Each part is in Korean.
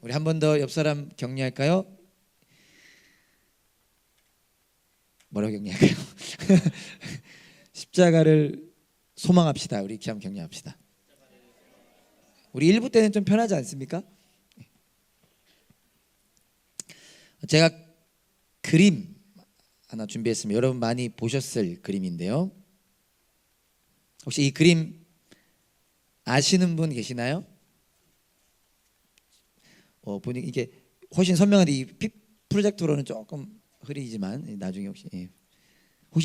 우리 한 번 더 옆 사람 격려할까요? 뭐라고 격려할까요? 십자가를 소망합시다. 우리 이렇게 한번 격려합시다. 우리 1부 때는 좀 편하지 않습니까? 제가 그림 하나 준비했습니다. 여러분 많이 보셨을 그림인데요. 혹시 이 그림 아시는 분 계시나요? 보니 이게 훨씬 선명한데 이 프로젝터로는 조금 흐리지만 나중에 혹시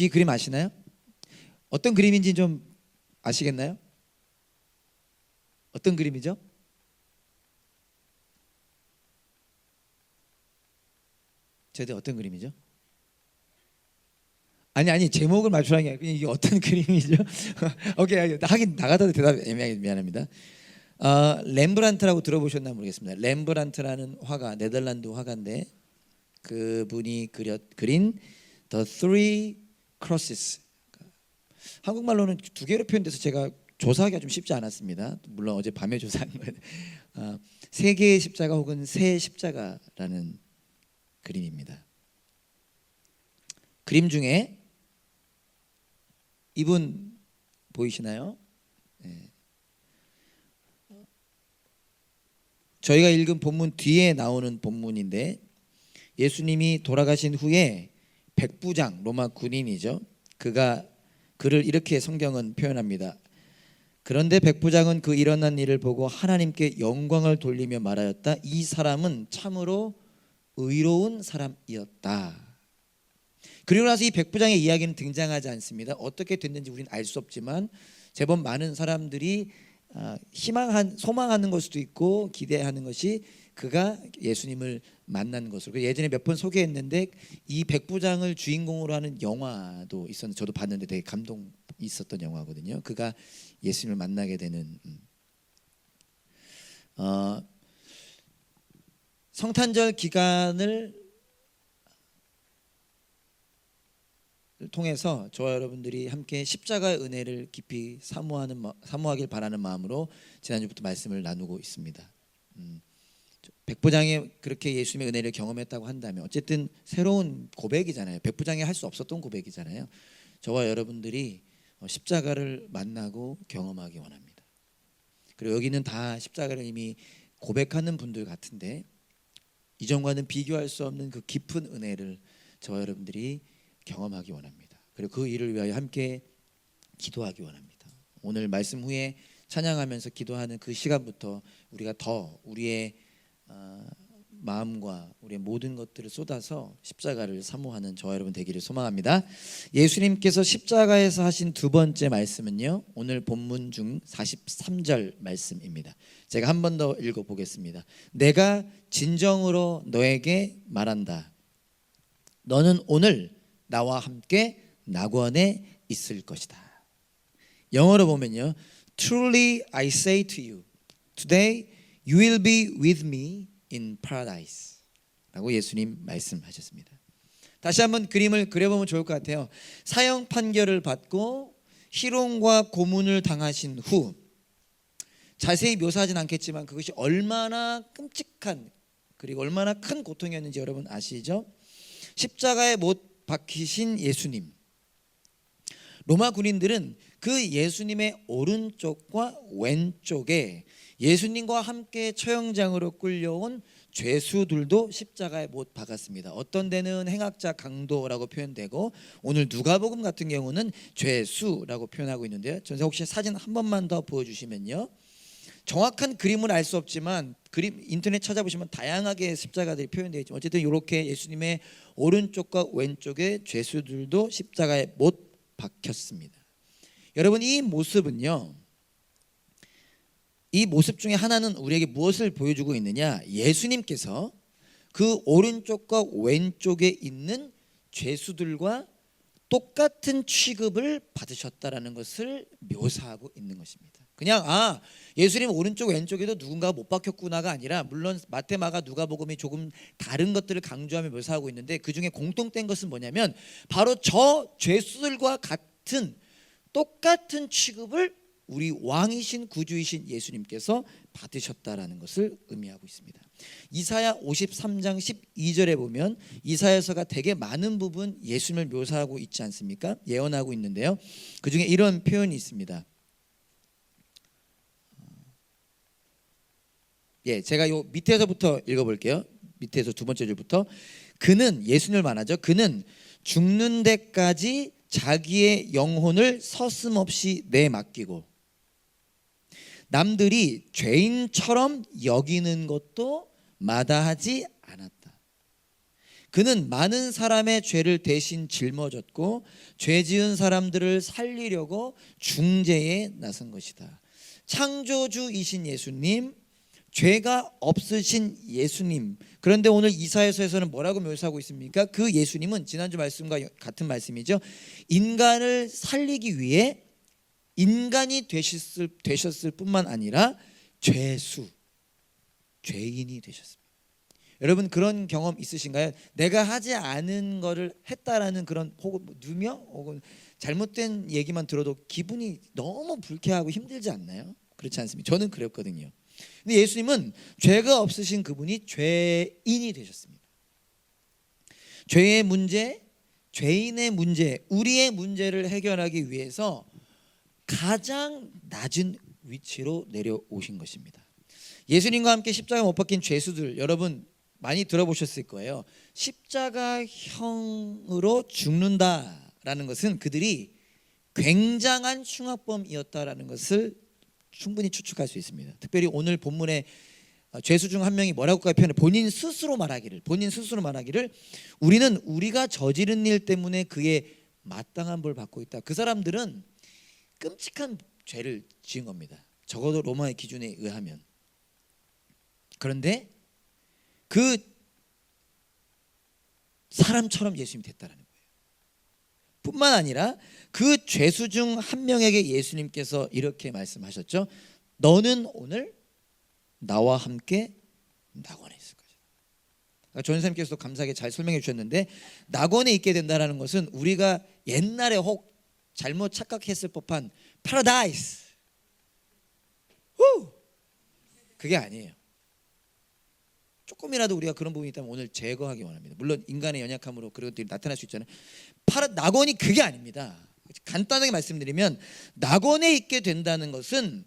이 그림 아시나요? 어떤 그림인지 좀 아시겠나요? 어떤 그림이죠? 저희들 어떤 그림이죠? 아니 제목을 맞추라는 게 아니고 이게 어떤 그림이죠? 오케이 하긴 나가다 대답 애매하게 미안합니다. 렘브란트라고 들어보셨나 모르겠습니다. 렘브란트라는 화가 네덜란드 화가인데 그분이 그린 The Three Crosses. 한국말로는 두 개로 표현돼서 제가 조사하기가 좀 쉽지 않았습니다. 물론 어제 밤에 조사한 거예요. 세 개의 십자가 혹은 세 십자가라는 그림입니다. 그림 중에 이분 보이시나요? 네. 저희가 읽은 본문 뒤에 나오는 본문인데 예수님이 돌아가신 후에 백부장 로마 군인이죠. 그를 이렇게 성경은 표현합니다. 그런데 백부장은 그 일어난 일을 보고 하나님께 영광을 돌리며 말하였다. 이 사람은 참으로 의로운 사람이었다. 그리고 나서 이 백부장의 이야기는 등장하지 않습니다. 어떻게 됐는지 우리는 알 수 없지만 제법 많은 사람들이 소망하는 걸 수도 있고 기대하는 것이 그가 예수님을 만난 것으로. 예전에 몇 번 소개했는데 이 백부장을 주인공으로 하는 영화도 있었는데 저도 봤는데 되게 감동 있었던 영화거든요. 그가 예수님을 만나게 되는 성탄절 기간을 통해서 저와 여러분들이 함께 십자가의 은혜를 깊이 사모하길 바라는 마음으로 지난주부터 말씀을 나누고 있습니다. 백부장이 그렇게 예수님의 은혜를 경험했다고 한다면 어쨌든 새로운 고백이잖아요. 백부장이 할 수 없었던 고백이잖아요. 저와 여러분들이 십자가를 만나고 경험하기 원합니다. 그리고 여기는 다 십자가를 이미 고백하는 분들 같은데 이전과는 비교할 수 없는 그 깊은 은혜를 저와 여러분들이 경험하기 원합니다. 그리고 그 일을 위하여 함께 기도하기 원합니다. 오늘 말씀 후에 찬양하면서 기도하는 그 시간부터 우리가 더 우리의 마음과 우리의 모든 것들을 쏟아서 십자가를 사모하는 저와 여러분 되기를 소망합니다. 예수님께서 십자가에서 하신 두 번째 말씀은요, 오늘 본문 중 43절 말씀입니다. 제가 한 번 더 읽어보겠습니다. 내가 진정으로 너에게 말한다. 너는 오늘 나와 함께 낙원에 있을 것이다. 영어로 보면요, Truly I say to you, today you will be with me in paradise 라고 예수님 말씀하셨습니다. 다시 한번 그림을 그려보면 좋을 것 같아요. 사형 판결을 받고 희롱과 고문을 당하신 후, 자세히 묘사하진 않겠지만 그것이 얼마나 끔찍한 그리고 얼마나 큰 고통이었는지 여러분 아시죠? 십자가에 못 박히신 예수님, 로마 군인들은 그 예수님의 오른쪽과 왼쪽에 예수님과 함께 처형장으로 끌려온 죄수들도 십자가에 못 박았습니다. 어떤 데는 행악자 강도라고 표현되고 오늘 누가복음 같은 경우는 죄수라고 표현하고 있는데요. 전세 혹시 사진 한 번만 더 보여주시면요, 정확한 그림은 알 수 없지만 인터넷 찾아보시면 다양하게 십자가들이 표현되어 있죠. 어쨌든 이렇게 예수님의 오른쪽과 왼쪽에 죄수들도 십자가에 못 박혔습니다. 여러분, 이 모습은요, 이 모습 중에 하나는 우리에게 무엇을 보여주고 있느냐, 예수님께서 그 오른쪽과 왼쪽에 있는 죄수들과 똑같은 취급을 받으셨다라는 것을 묘사하고 있는 것입니다. 그냥 예수님 오른쪽 왼쪽에도 누군가가 못 박혔구나가 아니라, 물론 마태, 마가, 누가복음이 조금 다른 것들을 강조하며 묘사하고 있는데 그 중에 공통된 것은 뭐냐면 바로 저 죄수들과 같은 똑같은 취급을 우리 왕이신 구주이신 예수님께서 받으셨다라는 것을 의미하고 있습니다. 이사야 53장 12절에 보면 이사야서가 되게 많은 부분 예수님을 묘사하고 있지 않습니까? 예언하고 있는데요. 그중에 이런 표현이 있습니다. 제가 요 밑에서부터 읽어볼게요. 밑에서 두 번째 줄부터. 그는, 예수님을 말하죠. 그는 죽는 데까지 자기의 영혼을 서슴없이 내맡기고 남들이 죄인처럼 여기는 것도 마다하지 않았다. 그는 많은 사람의 죄를 대신 짊어졌고 죄 지은 사람들을 살리려고 중재에 나선 것이다. 창조주이신 예수님, 죄가 없으신 예수님. 그런데 오늘 이사야서에서는 뭐라고 묘사하고 있습니까? 그 예수님은 지난주 말씀과 같은 말씀이죠. 인간을 살리기 위해 인간이 되셨을 뿐만 아니라 죄인이 되셨습니다. 여러분 그런 경험 있으신가요? 내가 하지 않은 거를 했다라는 그런 혹은 누명 혹은 잘못된 얘기만 들어도 기분이 너무 불쾌하고 힘들지 않나요? 그렇지 않습니까? 저는 그랬거든요. 근데 예수님은 죄가 없으신 그분이 죄인이 되셨습니다. 죄의 문제, 죄인의 문제, 우리의 문제를 해결하기 위해서 가장 낮은 위치로 내려오신 것입니다. 예수님과 함께 십자가 못 박힌 죄수들 여러분 많이 들어보셨을 거예요. 십자가형으로 죽는다라는 것은 그들이 굉장한 흉악범이었다라는 것을 충분히 추측할 수 있습니다. 특별히 오늘 본문에 죄수 중 한 명이 뭐라고 표현해? 본인 스스로 말하기를 우리는 우리가 저지른 일 때문에 그의 마땅한 벌을 받고 있다. 그 사람들은 끔찍한 죄를 지은 겁니다. 적어도 로마의 기준에 의하면. 그런데 그 사람처럼 예수님이 됐다라는 거예요. 뿐만 아니라 그 죄수 중 한 명에게 예수님께서 이렇게 말씀하셨죠. 너는 오늘 나와 함께 낙원에 있을 것이다. 조 선생님께서도 감사하게 잘 설명해 주셨는데 낙원에 있게 된다는 것은 우리가 옛날에 혹 잘못 착각했을 법한 파라다이스 그게 아니에요. 조금이라도 우리가 그런 부분이 있다면 오늘 제거하기 원합니다. 물론 인간의 연약함으로 그런 것들이 나타날 수 있잖아요. 낙원이 그게 아닙니다. 간단하게 말씀드리면 낙원에 있게 된다는 것은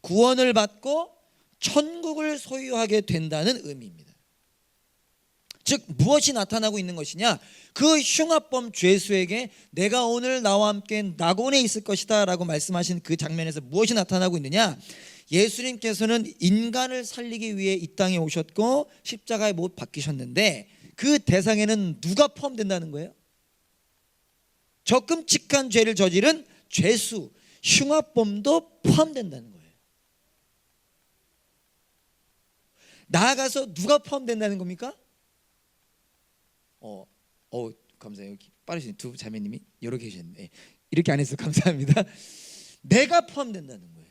구원을 받고 천국을 소유하게 된다는 의미입니다. 즉 무엇이 나타나고 있는 것이냐? 그 흉악범 죄수에게 내가 오늘 나와 함께 낙원에 있을 것이다 라고 말씀하신 그 장면에서 무엇이 나타나고 있느냐? 예수님께서는 인간을 살리기 위해 이 땅에 오셨고 십자가에 못 박히셨는데 그 대상에는 누가 포함된다는 거예요? 저 끔찍한 죄를 저지른 죄수, 흉악범도 포함된다는 거예요. 나아가서 누가 포함된다는 겁니까? 감사해요. 빠르신 두 자매님이 여러 계셨는데 이렇게 안 해서 감사합니다. 내가 포함된다는 거예요.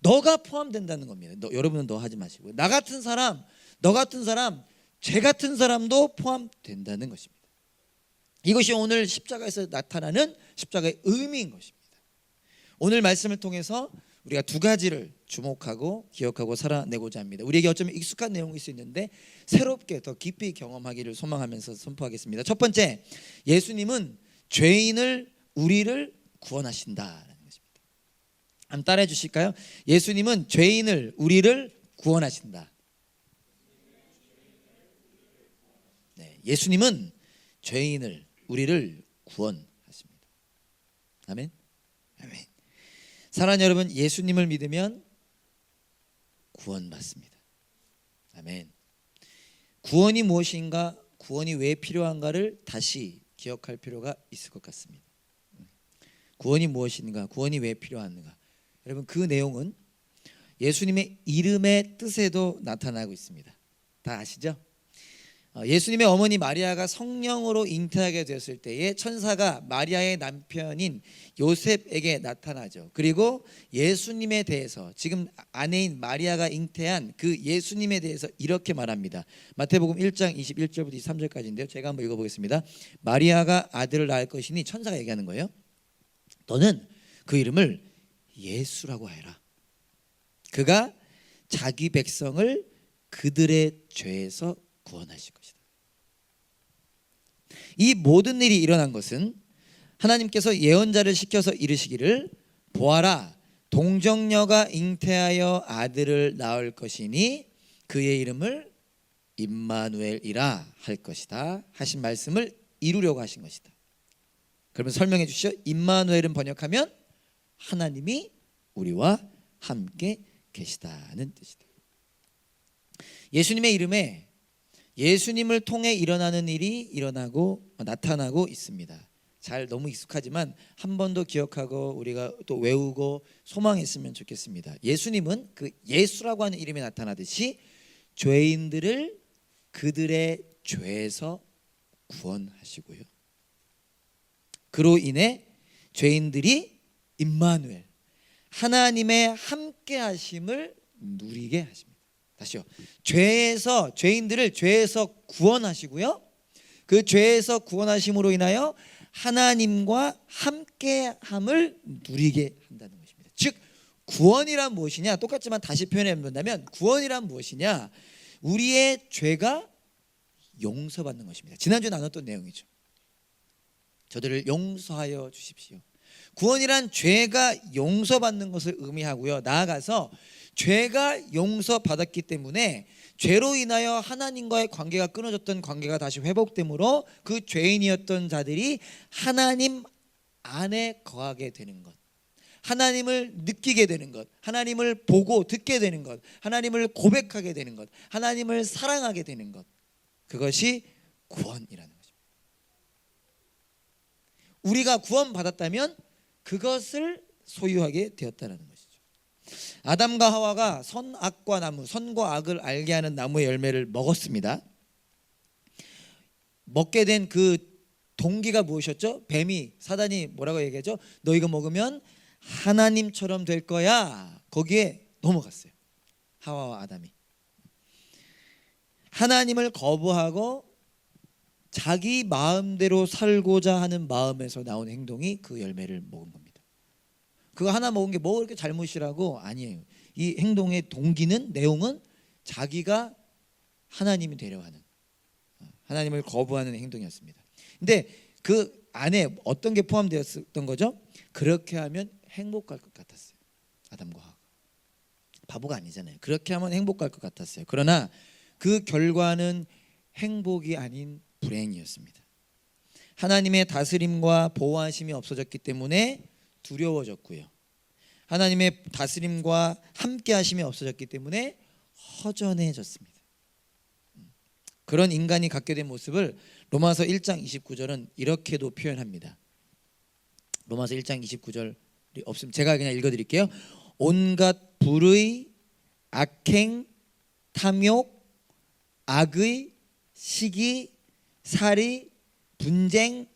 너가 포함된다는 겁니다. 여러분은 너 하지 마시고요. 나 같은 사람, 너 같은 사람, 죄 같은 사람도 포함된다는 것입니다. 이것이 오늘 십자가에서 나타나는 십자가의 의미인 것입니다. 오늘 말씀을 통해서 우리가 두 가지를 주목하고 기억하고 살아내고자 합니다. 우리에게 어쩌면 익숙한 내용일 수 있는데 새롭게 더 깊이 경험하기를 소망하면서 선포하겠습니다. 첫 번째, 예수님은 우리를 구원하신다라는 것입니다. 한번 따라해 주실까요? 예수님은 우리를 구원하신다. 네, 예수님은 우리를 구원하십니다. 아멘. 아멘. 사랑하는 여러분, 예수님을 믿으면 구원받습니다. 아멘. 구원이 무엇인가, 구원이 왜 필요한가를 다시 기억할 필요가 있을 것 같습니다. 구원이 무엇인가, 구원이 왜 필요한가. 여러분 그 내용은 예수님의 이름의 뜻에도 나타나고 있습니다. 다 아시죠? 예수님의 어머니 마리아가 성령으로 잉태하게 되었을 때에 천사가 마리아의 남편인 요셉에게 나타나죠. 그리고 예수님에 대해서 지금 아내인 마리아가 잉태한 그 예수님에 대해서 이렇게 말합니다. 마태복음 1장 21절부터 23절까지인데요. 제가 한번 읽어보겠습니다. 마리아가 아들을 낳을 것이니 천사가 얘기하는 거예요. 너는 그 이름을 예수라고 하여라. 그가 자기 백성을 그들의 죄에서 구원하실 것이다. 이 모든 일이 일어난 것은 하나님께서 예언자를 시켜서 이르시기를 보아라 동정녀가 잉태하여 아들을 낳을 것이니 그의 이름을 임마누엘이라 할 것이다 하신 말씀을 이루려고 하신 것이다. 그러면 설명해 주시죠. 임마누엘은 번역하면 하나님이 우리와 함께 계시다는 뜻이다. 예수님의 이름에 예수님을 통해 일어나는 일이 나타나고 있습니다. 잘 너무 익숙하지만 한 번 더 기억하고 우리가 또 외우고 소망했으면 좋겠습니다. 예수님은 그 예수라고 하는 이름에 나타나듯이 죄인들을 그들의 죄에서 구원하시고요. 그로 인해 죄인들이 임마누엘 하나님의 함께하심을 누리게 하십니다. 다시요. 죄인들을 죄에서 구원하시고요. 그 죄에서 구원하심으로 인하여 하나님과 함께함을 누리게 한다는 것입니다. 즉 구원이란 무엇이냐? 똑같지만 다시 표현해 본다면 구원이란 무엇이냐? 우리의 죄가 용서받는 것입니다. 지난주에 나눴던 내용이죠. 저들을 용서하여 주십시오. 구원이란 죄가 용서받는 것을 의미하고요. 나아가서 죄가 용서받았기 때문에 죄로 인하여 하나님과의 관계가 끊어졌던 관계가 다시 회복되므로 그 죄인이었던 자들이 하나님 안에 거하게 되는 것, 하나님을 느끼게 되는 것, 하나님을 보고 듣게 되는 것, 하나님을 고백하게 되는 것, 하나님을 사랑하게 되는 것, 그것이 구원이라는 것입니다. 우리가 구원받았다면 그것을 소유하게 되었다는 것이죠. 아담과 하와가 선악과 나무, 선과 악을 알게 하는 나무의 열매를 먹었습니다. 먹게 된 그 동기가 무엇이었죠? 뱀이, 사단이 뭐라고 얘기하죠? 너 이거 먹으면 하나님처럼 될 거야. 거기에 넘어갔어요. 하와와 아담이. 하나님을 거부하고 자기 마음대로 살고자 하는 마음에서 나온 행동이 그 열매를 먹은 겁니다. 그거 하나 먹은 게 뭐 그렇게 잘못이라고? 아니에요. 이 행동의 동기는, 내용은 자기가 하나님이 되려 하는, 하나님을 거부하는 행동이었습니다. 근데 그 안에 어떤 게 포함되었던 거죠? 그렇게 하면 행복할 것 같았어요. 아담과 하와가. 바보가 아니잖아요. 그렇게 하면 행복할 것 같았어요. 그러나 그 결과는 행복이 아닌 불행이었습니다. 하나님의 다스림과 보호하심이 없어졌기 때문에 두려워졌고요. 하나님의 다스림과 함께하심이 없어졌기 때문에 허전해졌습니다. 그런 인간이 갖게 된 모습을 로마서 1장 29절은 이렇게도 표현합니다. 로마서 1장 29절이 없으면 제가 그냥 읽어드릴게요. 온갖 불의, 악행, 탐욕, 악의, 시기, 살이, 분쟁,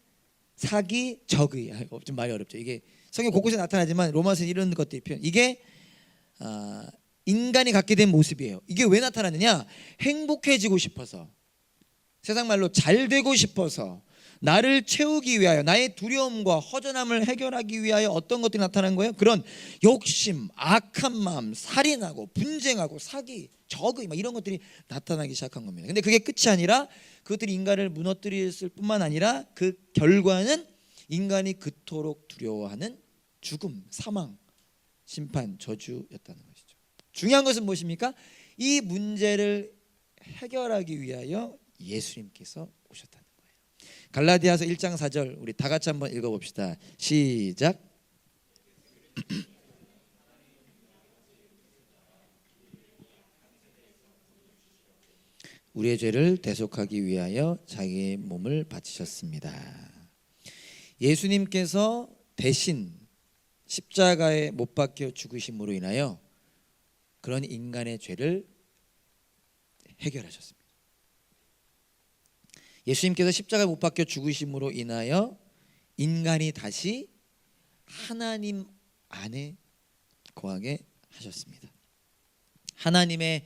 사기, 적의. 좀 말이 어렵죠. 이게 성경 곳곳에 나타나지만 로마서 이런 것들이 표현. 이게 인간이 갖게 된 모습이에요. 이게 왜 나타나느냐? 행복해지고 싶어서, 세상 말로 잘 되고 싶어서, 나를 채우기 위하여, 나의 두려움과 허전함을 해결하기 위하여 어떤 것들이 나타난 거예요? 그런 욕심, 악한 마음, 살인하고 분쟁하고 사기, 적의 막 이런 것들이 나타나기 시작한 겁니다. 근데 그게 끝이 아니라 그것들이 인간을 무너뜨렸을 뿐만 아니라 그 결과는 인간이 그토록 두려워하는 죽음, 사망, 심판, 저주였다는 것이죠. 중요한 것은 무엇입니까? 이 문제를 해결하기 위하여 예수님께서 오셨다는 거예요. 갈라디아서 1장 4절 우리 다 같이 한번 읽어봅시다. 시작. 우리의 죄를 대속하기 위하여 자기의 몸을 바치셨습니다. 예수님께서 대신 십자가에 못 박혀 죽으심으로 인하여 그런 인간의 죄를 해결하셨습니다. 예수님께서 십자가에 못 박혀 죽으심으로 인하여 인간이 다시 하나님 안에 거하게 하셨습니다. 하나님의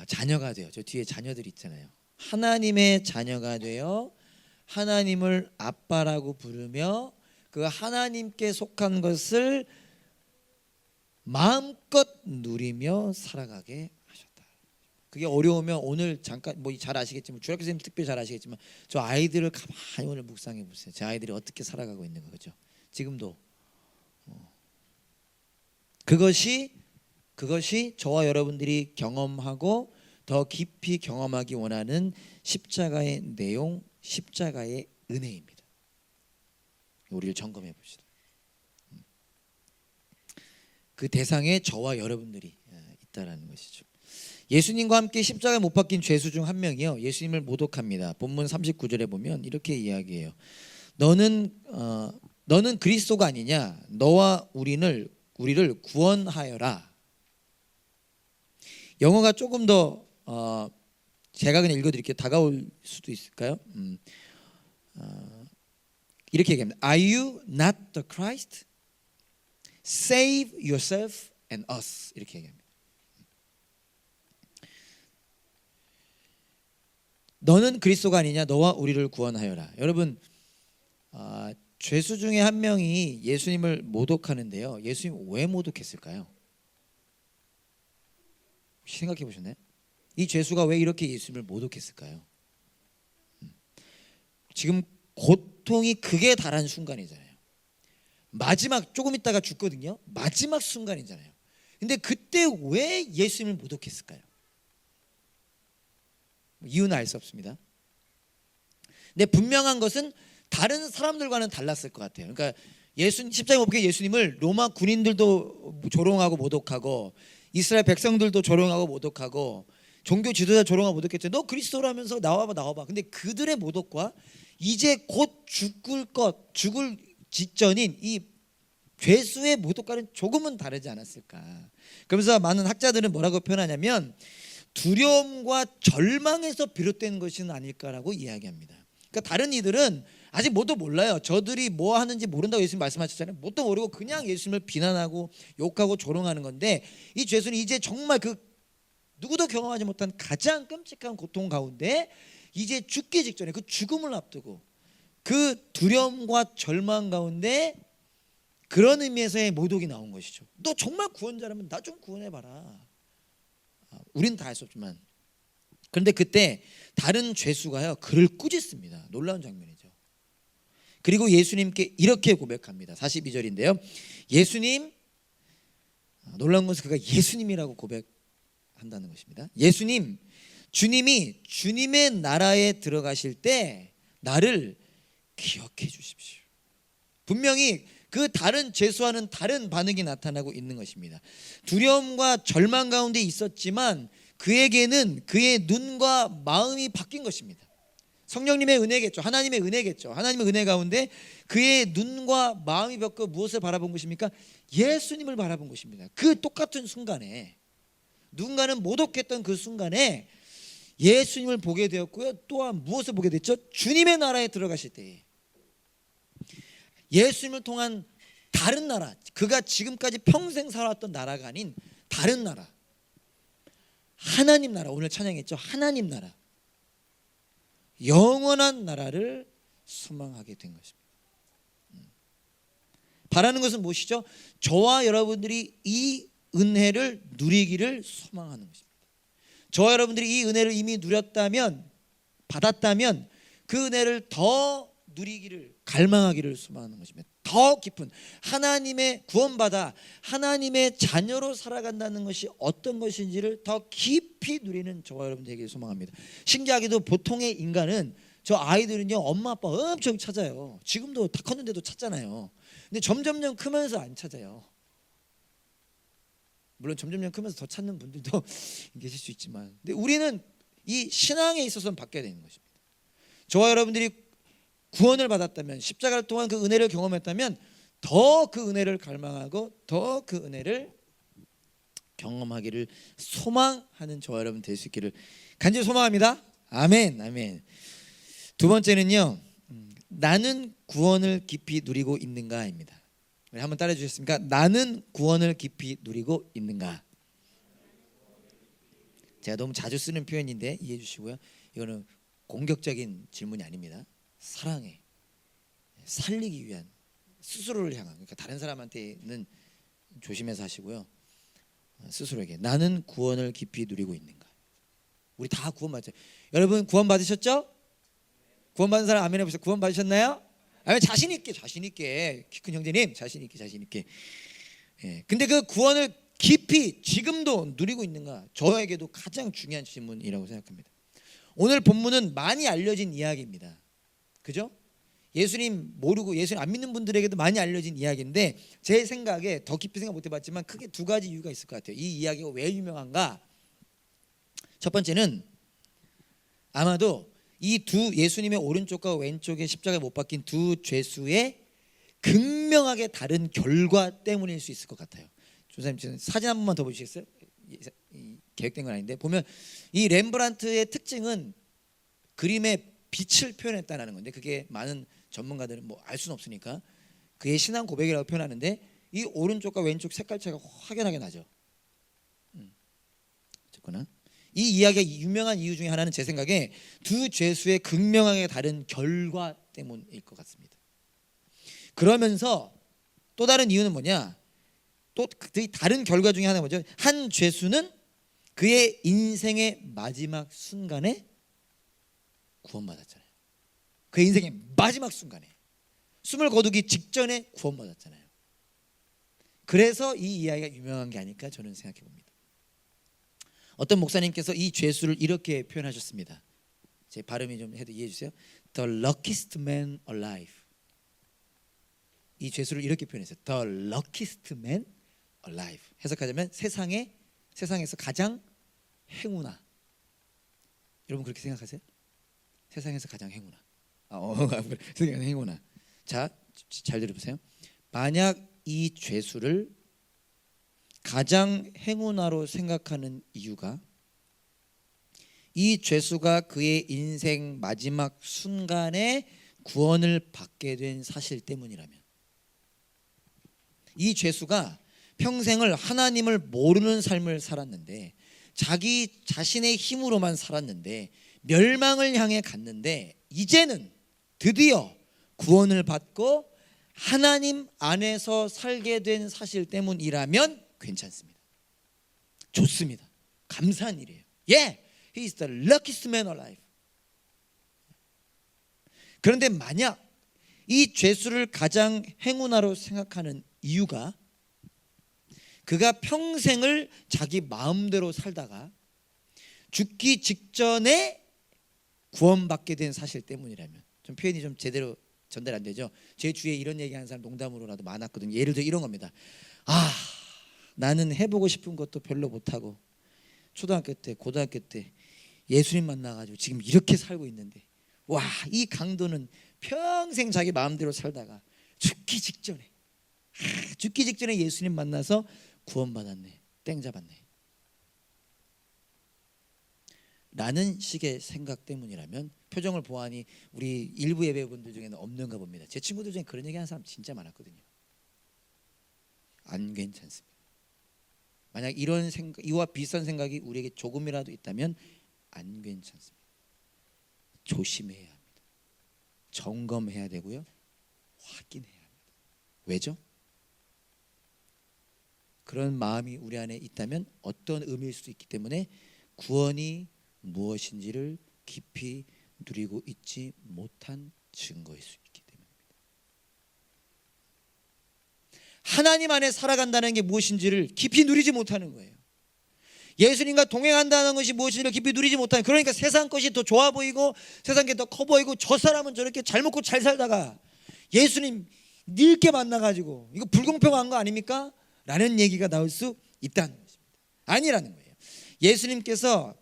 자녀가 되어, 저 뒤에 자녀들 있잖아요. 하나님의 자녀가 되어 하나님을 아빠라고 부르며 그 하나님께 속한 것을 마음껏 누리며 살아가게 하셨다. 그게 어려우면 오늘 잠깐 뭐 잘 아시겠지만 주일학교 선생님 특별히 잘 아시겠지만 저 아이들을 가만히 오늘 묵상해 보세요. 제 아이들이 어떻게 살아가고 있는 거죠. 지금도 그것이 저와 여러분들이 경험하고 더 깊이 경험하기 원하는 십자가의 내용, 십자가의 은혜입니다. 우리를 점검해 봅시다. 그 대상에 저와 여러분들이 있다라는 것이죠. 예수님과 함께 십자가에 못 박힌 죄수 중 한 명이요, 예수님을 모독합니다. 본문 39절에 보면 이렇게 이야기해요. 너는 그리스도가 아니냐? 너와 우리를 구원하여라. 영어가 조금 더 제가 그냥 읽어드릴게요. 다가올 수도 있을까요? 이렇게 얘기합니다. Are you not the Christ? Save yourself and us. 이렇게 얘기합니다. 너는 그리스도가 아니냐? 너와 우리를 구원하여라. 여러분, 죄수 중에 한 명이 예수님을 모독하는데요. 예수님 왜 모독했을까요? 생각해 보셨나요? 이 죄수가 왜 이렇게 예수님을 모독했을까요? 지금 고통이 극에 달한 순간이잖아요. 마지막 조금 있다가 죽거든요. 마지막 순간이잖아요. 근데 그때 왜 예수님을 모독했을까요? 이유는 알 수 없습니다. 근데 분명한 것은 다른 사람들과는 달랐을 것 같아요. 그러니까 십자가에 못 박힌 예수님을 로마 군인들도 조롱하고 모독하고 이스라엘 백성들도 조롱하고 모독하고 종교 지도자 조롱하고 모독했죠. 너 그리스도라면서 나와봐. 근데 그들의 모독과 이제 곧 죽을 직전인 이 죄수의 모독과는 조금은 다르지 않았을까. 그러면서 많은 학자들은 뭐라고 표현하냐면 두려움과 절망에서 비롯된 것은 아닐까라고 이야기합니다. 그러니까 다른 이들은 아직 뭣도 몰라요. 저들이 뭐 하는지 모른다고 예수님 말씀하셨잖아요. 뭣도 모르고 그냥 예수님을 비난하고 욕하고 조롱하는 건데, 이 죄수는 이제 정말 그 누구도 경험하지 못한 가장 끔찍한 고통 가운데 이제 죽기 직전에 그 죽음을 앞두고 그 두려움과 절망 가운데 그런 의미에서의 모독이 나온 것이죠. 너 정말 구원자라면 나 좀 구원해봐라. 우리는 다 할 수 없지만, 그런데 그때 다른 죄수가요 그를 꾸짖습니다. 놀라운 장면이죠. 그리고 예수님께 이렇게 고백합니다. 42절인데요. 예수님, 놀라운 것은 그가 예수님이라고 고백한다는 것입니다. 예수님, 주님이 주님의 나라에 들어가실 때 나를 기억해 주십시오. 분명히 그 다른 죄수와는 다른 반응이 나타나고 있는 것입니다. 두려움과 절망 가운데 있었지만 그에게는 그의 눈과 마음이 바뀐 것입니다. 성령님의 은혜겠죠. 하나님의 은혜겠죠. 하나님의 은혜 가운데 그의 눈과 마음이 바뀌어 무엇을 바라본 것입니까? 예수님을 바라본 것입니다. 그 똑같은 순간에, 누군가는 모독했던 그 순간에 예수님을 보게 되었고요. 또한 무엇을 보게 됐죠? 주님의 나라에 들어가실 때에 예수님을 통한 다른 나라, 그가 지금까지 평생 살아왔던 나라가 아닌 다른 나라, 하나님 나라, 오늘 찬양했죠. 하나님 나라, 영원한 나라를 소망하게 된 것입니다. 바라는 것은 무엇이죠? 저와 여러분들이 이 은혜를 누리기를 소망하는 것입니다. 저와 여러분들이 이 은혜를 이미 누렸다면, 받았다면 그 은혜를 더 누리기를, 갈망하기를 소망하는 것입니다. 더 깊은 하나님의 구원받아 하나님의 자녀로 살아간다는 것이 어떤 것인지를 더 깊이 누리는 저와 여러분 되기를 소망합니다. 신기하게도 보통의 인간은, 저 아이들은요 엄마 아빠 엄청 찾아요. 지금도 다 컸는데도 찾잖아요. 근데 점점점 크면서 안 찾아요. 물론 점점점 크면서 더 찾는 분들도 계실 수 있지만, 근데 우리는 이 신앙에 있어서는 바뀌어야 되는 것입니다. 저와 여러분들이 구원을 받았다면, 십자가를 통한 그 은혜를 경험했다면 더 그 은혜를 갈망하고 더 그 은혜를 경험하기를 소망하는 저와 여러분 될 수 있기를 간절히 소망합니다. 아멘, 아멘. 두 번째는요, 나는 구원을 깊이 누리고 있는가입니다. 한번 따라해 주셨습니까? 나는 구원을 깊이 누리고 있는가. 제가 너무 자주 쓰는 표현인데 이해해 주시고요. 이거는 공격적인 질문이 아닙니다. 사랑해, 살리기 위한, 스스로를 향한, 그러니까 다른 사람한테는 조심해서 하시고요. 스스로에게 나는 구원을 깊이 누리고 있는가. 우리 다 구원받았죠. 여러분 구원 받으셨죠? 구원 받은 사람 아멘 해보세요. 구원 받으셨나요? 아멘. 자신 있게 키 큰 형제님 자신 있게. 예. 근데 그 구원을 깊이 지금도 누리고 있는가? 저에게도 가장 중요한 질문이라고 생각합니다. 오늘 본문은 많이 알려진 이야기입니다. 그죠? 예수님 모르고 예수님 안 믿는 분들에게도 많이 알려진 이야기인데 제 생각에 더 깊이 생각 못 해봤지만 크게 두 가지 이유가 있을 것 같아요. 이 이야기가 왜 유명한가? 첫 번째는 아마도 이 두 예수님의 오른쪽과 왼쪽에 십자가에 못 박힌 두 죄수의 극명하게 다른 결과 때문일 수 있을 것 같아요. 조사님 사진 한 번만 더 보시겠어요? 계획된 건 아닌데 보면 이 렘브란트의 특징은 그림의 빛을 표현했다는 건데 그게 많은 전문가들은 뭐 알 수는 없으니까 그의 신앙 고백이라고 표현하는데 이 오른쪽과 왼쪽 색깔 차이가 확연하게 나죠. 어쨌거나 이 이야기가 유명한 이유 중에 하나는 제 생각에 두 죄수의 극명하게 다른 결과 때문일 것 같습니다. 그러면서 또 다른 이유는 뭐냐? 또 다른 결과 중에 하나가 뭐죠? 한 죄수는 그의 인생의 마지막 순간에 구원받았잖아요. 그의 인생의 마지막 순간에 숨을 거두기 직전에 구원받았잖아요. 그래서 이 이야기가 유명한 게 아닐까 저는 생각해 봅니다. 어떤 목사님께서 이 죄수를 이렇게 표현하셨습니다. 제 발음이 좀 해도 이해해 주세요. The luckiest man alive. 이 죄수를 이렇게 표현했어요. The luckiest man alive. 해석하자면 세상에서 가장 행운아. 여러분 그렇게 생각하세요? 세상에서 가장 행운아. 세상에서 행운아. 자, 잘 들어보세요. 만약 이 죄수를 가장 행운아로 생각하는 이유가 이 죄수가 그의 인생 마지막 순간에 구원을 받게 된 사실 때문이라면 이 죄수가 평생을 하나님을 모르는 삶을 살았는데 자기 자신의 힘으로만 살았는데 멸망을 향해 갔는데 이제는 드디어 구원을 받고 하나님 안에서 살게 된 사실 때문이라면 괜찮습니다. 좋습니다. 감사한 일이에요. Yeah, he is the luckiest man alive. 그런데 만약 이 죄수를 가장 행운아로 생각하는 이유가 그가 평생을 자기 마음대로 살다가 죽기 직전에 구원받게 된 사실 때문이라면 좀 표현이 좀 제대로 전달 안 되죠. 제 주위에 이런 얘기하는 사람 농담으로라도 많았거든요. 예를 들어 이런 겁니다. 나는 해보고 싶은 것도 별로 못하고 초등학교 때 고등학교 때 예수님 만나가지고 지금 이렇게 살고 있는데 이 강도는 평생 자기 마음대로 살다가 죽기 직전에 예수님 만나서 구원받았네. 땡 잡았네. 라는 식의 생각 때문이라면 표정을 보아하니 우리 일부 예배분들 중에는 없는가 봅니다. 제 친구들 중에 그런 얘기하는 사람 진짜 많았거든요. 안 괜찮습니다. 만약 이런 생각, 이와 비슷한 생각이 우리에게 조금이라도 있다면 안 괜찮습니다. 조심해야 합니다. 점검해야 되고요. 확인해야 합니다. 왜죠? 그런 마음이 우리 안에 있다면 어떤 의미일 수도 있기 때문에 구원이 무엇인지를 깊이 누리고 있지 못한 증거일 수 있기 때문입니다. 하나님 안에 살아간다는 게 무엇인지를 깊이 누리지 못하는 거예요. 예수님과 동행한다는 것이 무엇인지를 깊이 누리지 못하는, 그러니까 세상 것이 더 좋아 보이고 세상 게 더 커 보이고 저 사람은 저렇게 잘 먹고 잘 살다가 예수님 늙게 만나가지고 이거 불공평한 거 아닙니까? 라는 얘기가 나올 수 있다는 것입니다. 아니라는 거예요. 예수님께서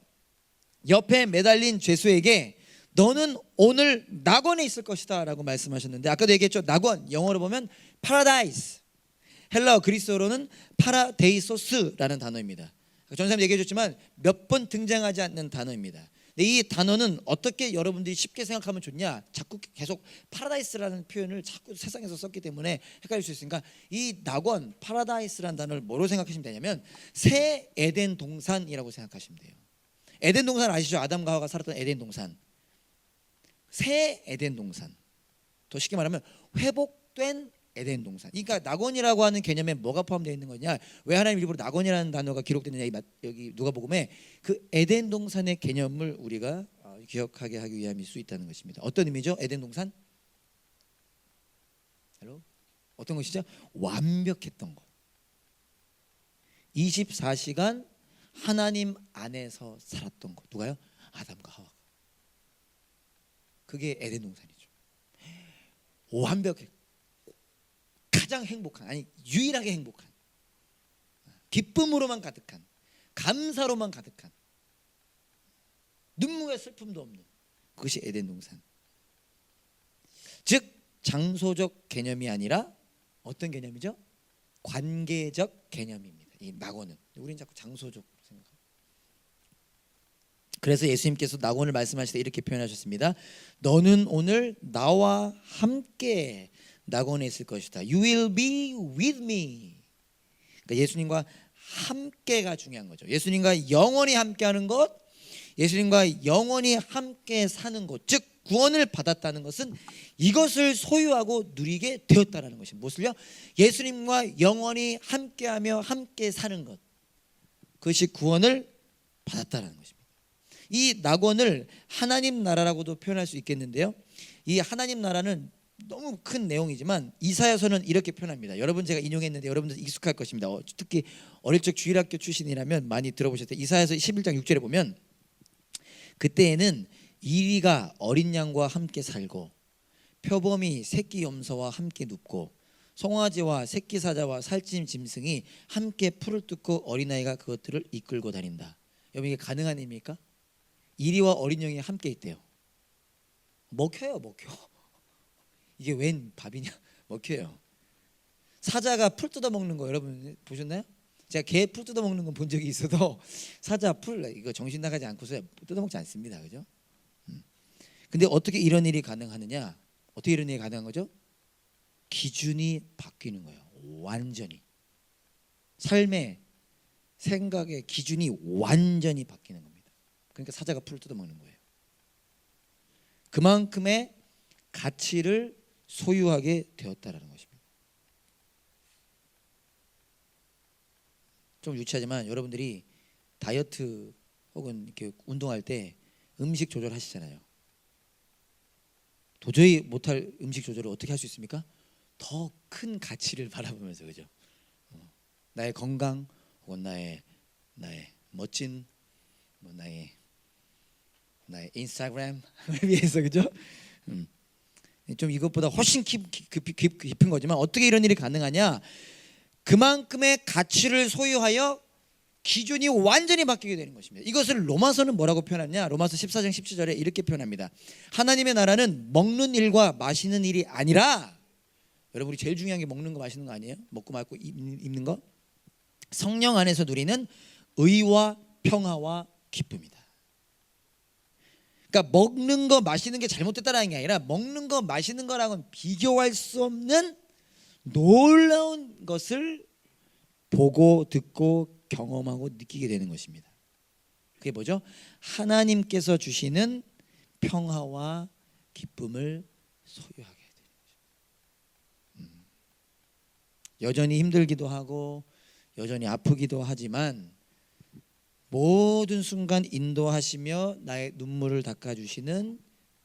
옆에 매달린 죄수에게 너는 오늘 낙원에 있을 것이다 라고 말씀하셨는데 아까도 얘기했죠. 낙원 영어로 보면 파라다이스, 헬라어 그리스어로는 파라데이소스라는 단어입니다. 전사님 얘기해 줬지만 몇 번 등장하지 않는 단어입니다. 근데 이 단어는 어떻게 여러분들이 쉽게 생각하면 좋냐, 자꾸 계속 파라다이스라는 표현을 자꾸 세상에서 썼기 때문에 헷갈릴 수 있으니까 이 낙원 파라다이스라는 단어를 뭐로 생각하시면 되냐면 새 에덴 동산이라고 생각하시면 돼요. 에덴 동산 아시죠? 아담과 하와가 살았던 에덴 동산. 새 에덴 동산. 더 쉽게 말하면 회복된 에덴 동산. 그러니까 낙원이라고 하는 개념에 뭐가 포함되어 있는 거냐? 왜 하나님 일부러 낙원이라는 단어가 기록되느냐? 여기 누가복음에 그 에덴 동산의 개념을 우리가 기억하게 하기 위함일 수 있다는 것입니다. 어떤 의미죠? 에덴 동산? 어떤 것이죠? 완벽했던 것. 24시간 하나님 안에서 살았던 것. 누가요? 아담과 하와가. 그게 에덴 동산이죠. 완벽해. 가장 행복한, 아니 유일하게 행복한, 기쁨으로만 가득한, 감사로만 가득한, 눈물과 슬픔도 없는 그것이 에덴 동산. 즉 장소적 개념이 아니라 어떤 개념이죠? 관계적 개념입니다. 이 낙원은. 우리는 자꾸 장소적 생각합니다. 그래서 예수님께서 낙원을 말씀하실 때 이렇게 표현하셨습니다. 너는 오늘 나와 함께 낙원에 있을 것이다. You will be with me. 그러니까 예수님과 함께가 중요한 거죠. 예수님과 영원히 함께하는 것, 예수님과 영원히 함께 사는 것, 즉 구원을 받았다는 것은 이것을 소유하고 누리게 되었다라는 것입니다. 무엇을요? 예수님과 영원히 함께하며 함께 사는 것, 그것이 구원을 받았다는 것입니다. 이 낙원을 하나님 나라라고도 표현할 수 있겠는데요. 이 하나님 나라는 너무 큰 내용이지만 이사야서는 이렇게 표현합니다. 여러분 제가 인용했는데 여러분들 익숙할 것입니다. 특히 어릴 적 주일학교 출신이라면 많이 들어보셨을 때 이사야서 11장 6절에 보면 그때에는 이리가 어린 양과 함께 살고 표범이 새끼 염소와 함께 눕고 송아지와 새끼 사자와 살찐 짐승이 함께 풀을 뜯고 어린아이가 그것들을 이끌고 다닌다. 여러분 이게 가능한 일입니까? 이리와 어린 양이 함께 있대요. 먹혀요, 먹혀. 이게 웬 밥이냐? 먹혀요. 사자가 풀 뜯어 먹는 거 여러분 보셨나요? 제가 개 풀 뜯어 먹는 건 본 적이 있어도 사자 풀 이거 정신 나가지 않고서 뜯어 먹지 않습니다. 그죠? 근데 어떻게 이런 일이 가능하느냐? 어떻게 이런 일이 가능한 거죠? 기준이 바뀌는 거예요. 완전히. 삶의 생각의 기준이 완전히 바뀌는 겁니다. 그러니까 사자가 풀을 뜯어 먹는 거예요. 그만큼의 가치를 소유하게 되었다라는 것입니다. 좀 유치하지만 여러분들이 다이어트 혹은 이렇게 운동할 때 음식 조절하시잖아요. 도저히 못할 음식 조절을 어떻게 할 수 있습니까? 더 큰 가치를 바라보면서, 그죠? 나의 건강 혹은 나의 멋진 나의 인스타그램 위해서, 그죠? 좀 이것보다 훨씬 깊은 거지만 어떻게 이런 일이 가능하냐? 그만큼의 가치를 소유하여 기준이 완전히 바뀌게 되는 것입니다. 이것을 로마서는 뭐라고 표현하냐? 로마서 14장 17절에 이렇게 표현합니다. 하나님의 나라는 먹는 일과 마시는 일이 아니라, 여러분 우리 제일 중요한 게 먹는 거 마시는 거 아니에요? 먹고 마시고 입는 거? 성령 안에서 누리는 의와 평화와 기쁨이다. 그러니까 먹는 거 마시는 게 잘못됐다는 게 아니라 먹는 거 마시는 거랑은 비교할 수 없는 놀라운 것을 보고 듣고 경험하고 느끼게 되는 것입니다. 그게 뭐죠? 하나님께서 주시는 평화와 기쁨을 소유하게 되는 거죠. 여전히 힘들기도 하고 여전히 아프기도 하지만 모든 순간 인도하시며 나의 눈물을 닦아주시는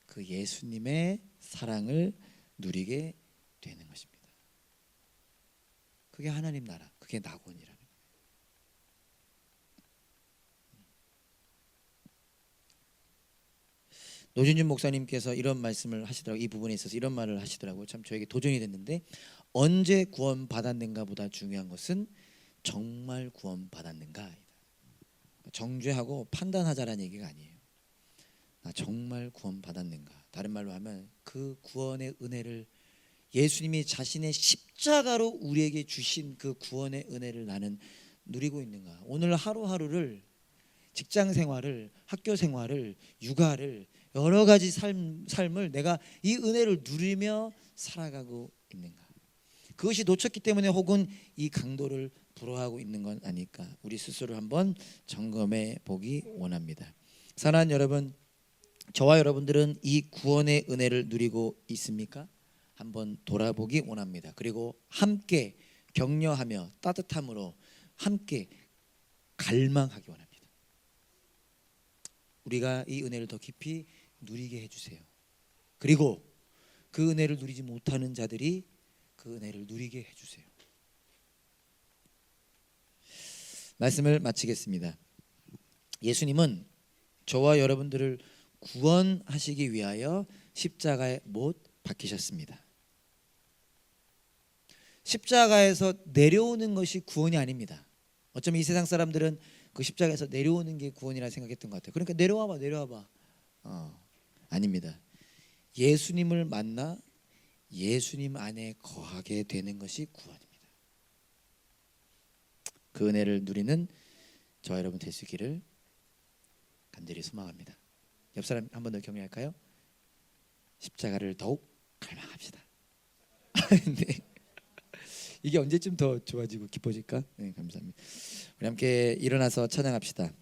그 예수님의 사랑을 누리게 되는 것입니다. 그게 하나님 나라, 그게 낙원이라는 거예요. 노준준 목사님께서 이런 말씀을 하시더라고요. 이 부분에 있어서 이런 말을 하시더라고요. 참 저에게 도전이 됐는데, 언제 구원 받았는가 보다 중요한 것은 정말 구원 받았는가. 정죄하고 판단하자라는 얘기가 아니에요. 나 정말 구원 받았는가. 다른 말로 하면 그 구원의 은혜를, 예수님이 자신의 십자가로 우리에게 주신 그 구원의 은혜를 나는 누리고 있는가. 오늘 하루하루를, 직장 생활을, 학교 생활을, 육아를, 여러 가지 삶을 내가 이 은혜를 누리며 살아가고 있는가. 그것이 놓쳤기 때문에 혹은 이 강도를 불허하고 있는 건 아닐까. 우리 스스로 한번 점검해 보기 원합니다. 사랑하는 여러분, 저와 여러분들은 이 구원의 은혜를 누리고 있습니까? 한번 돌아보기 원합니다. 그리고 함께 격려하며 따뜻함으로 함께 갈망하기 원합니다. 우리가 이 은혜를 더 깊이 누리게 해주세요. 그리고 그 은혜를 누리지 못하는 자들이 그 은혜를 누리게 해주세요. 말씀을 마치겠습니다. 예수님은 저와 여러분들을 구원하시기 위하여 십자가에 못 박히셨습니다. 십자가에서 내려오는 것이 구원이 아닙니다. 어쩌면 이 세상 사람들은 그 십자가에서 내려오는 게 구원이라 생각했던 것 같아요. 그러니까 내려와봐. 아닙니다. 예수님을 만나 예수님 안에 거하게 되는 것이 구원입니다. 그 은혜를 누리는 저와 여러분 될 수 있기를 간절히 소망합니다. 옆 사람 한 번 더 격려할까요? 십자가를 더욱 갈망합시다. 네. 이게 언제쯤 더 좋아지고 깊어질까? 네, 감사합니다. 우리 함께 일어나서 찬양합시다.